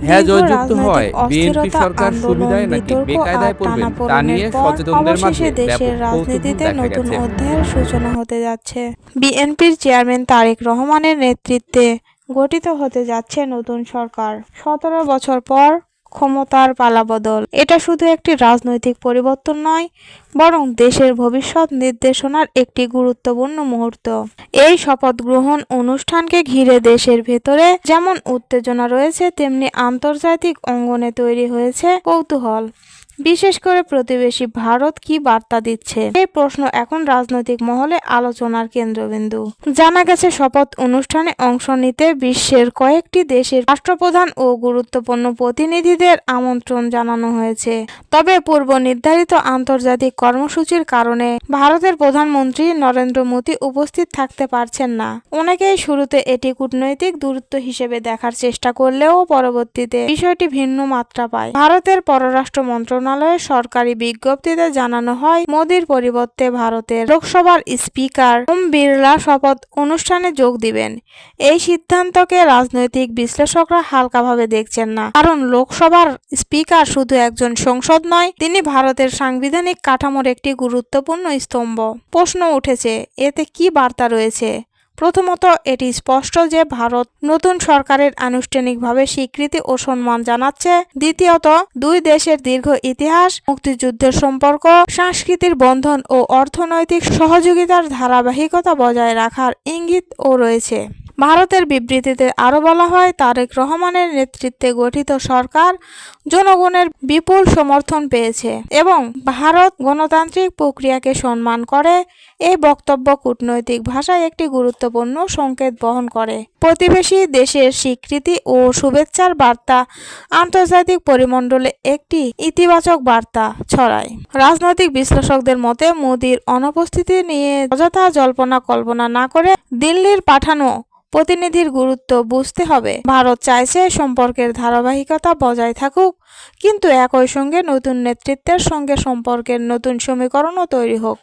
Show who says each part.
Speaker 1: হ্যাঁ,
Speaker 2: দীর্ঘ
Speaker 1: জয়যুক্ত
Speaker 2: রাজনৈতিক
Speaker 1: হয় বিএনপি
Speaker 2: অস্থিরতা,
Speaker 1: সরকার
Speaker 2: আন্দোলন,
Speaker 1: সুবিধায় নাকি
Speaker 2: বিতর্ক আর
Speaker 1: বেকায়দায় পড়বেন তা নিয়ে
Speaker 2: টানাপোড়েনের পর
Speaker 1: সচেতনদের মাঝে
Speaker 2: অবশেষে দেশের
Speaker 1: ব্যাপক কৌতূহল
Speaker 2: রাজনীতিতে
Speaker 1: দেখা
Speaker 2: নতুন
Speaker 1: গেছে।
Speaker 2: অধ্যায়ের সূচনা হতে যাচ্ছে। বিএনপির চেয়ারম্যান তারেক রহমানের নেতৃত্বে গঠিত হতে যাচ্ছে নতুন সরকার। ১৭ বছর পর ক্ষমতার পালাবদল। এটা শুধু একটি রাজনৈতিক পরিবর্তন নয়, বরং দেশের ভবিষ্যৎ নির্দেশনার একটি গুরুত্বপূর্ণ মুহূর্ত। এই শপথ গ্রহণ অনুষ্ঠানকে ঘিরে দেশের ভেতরে যেমন উত্তেজনা রয়েছে, তেমনি আন্তর্জাতিক অঙ্গনে তৈরি হয়েছে কৌতূহল। বিশেষ করে প্রতিবেশী ভারত কি বার্তা দিচ্ছে, এই প্রশ্ন এখন রাজনৈতিক মহলে আলোচনার কেন্দ্রবিন্দু। জানা গেছে, শপথ অনুষ্ঠানে অংশ নিতে বিশ্বের কয়েকটি দেশের রাষ্ট্রপ্রধান ও গুরুত্বপূর্ণ প্রতিনিধিদের আমন্ত্রণ জানানো হয়েছে। তবে পূর্ব নির্ধারিত আন্তর্জাতিক কর্মসূচির কারণে ভারতের প্রধানমন্ত্রী নরেন্দ্র মোদী উপস্থিত থাকতে পারছেন না। অনেকেই শুরুতে এটি কূটনৈতিক দূরত্ব হিসেবে দেখার চেষ্টা করলেও পরবর্তীতে বিষয়টি ভিন্ন মাত্রা পায়। ভারতের পররাষ্ট্র মন্ত্রণালয়ের সরকারি বিজ্ঞপ্তিতে জানানো হয়, মোদির পরিবর্তে ভারতের লোকসভার স্পিকার ওম বিড়লা শপথ অনুষ্ঠানে যোগ দিবেন। এই সিদ্ধান্তকে রাজনৈতিক বিশ্লেষকরা হালকাভাবে দেখছেন না, কারণ লোকসভার স্পিকার শুধু একজন সংসদ নয়, তিনি ভারতের সাংবিধানিক কাঠামোর একটি গুরুত্বপূর্ণ স্তম্ভ। প্রশ্ন উঠেছে, এতে কি বার্তা রয়েছে? প্রথমত, এটি স্পষ্ট যে ভারত নতুন সরকারের আনুষ্ঠানিকভাবে স্বীকৃতি ও সম্মান জানাচ্ছে। দ্বিতীয়ত, দুই দেশের দীর্ঘ ইতিহাস, মুক্তিযুদ্ধের সম্পর্ক, সাংস্কৃতিক বন্ধন ও অর্থনৈতিক সহযোগিতার ধারাবাহিকতা বজায় রাখার ইঙ্গিতও রয়েছে। ভারতের বিবৃতিতে আরও বলা হয়, তারেক রহমানের নেতৃত্বে গঠিত সরকার জনগণের বিপুল সমর্থন পেয়েছে এবং ভারত গণতান্ত্রিক প্রক্রিয়াকে সম্মান করে। এই বক্তব্য কূটনৈতিক ভাষায় একটি গুরুত্বপূর্ণ সংকেত বহন করে। প্রতিবেশী দেশের স্বীকৃতি ও শুভেচ্ছার বার্তা আন্তর্জাতিক পরিমণ্ডলে একটি ইতিবাচক বার্তা ছড়ায়। রাজনৈতিক বিশ্লেষকদের মতে, মোদির অনুপস্থিতি নিয়ে অযথা জল্পনা কল্পনা না করে দিল্লির পাঠানো প্রতিনিধির গুরুত্ব বুঝতে হবে। ভারত চাইছে সম্পর্কের ধারাবাহিকতা বজায় থাকুক, কিন্তু একই সঙ্গে নতুন নেতৃত্বের সঙ্গে সম্পর্কের নতুন সমীকরণও তৈরি হোক।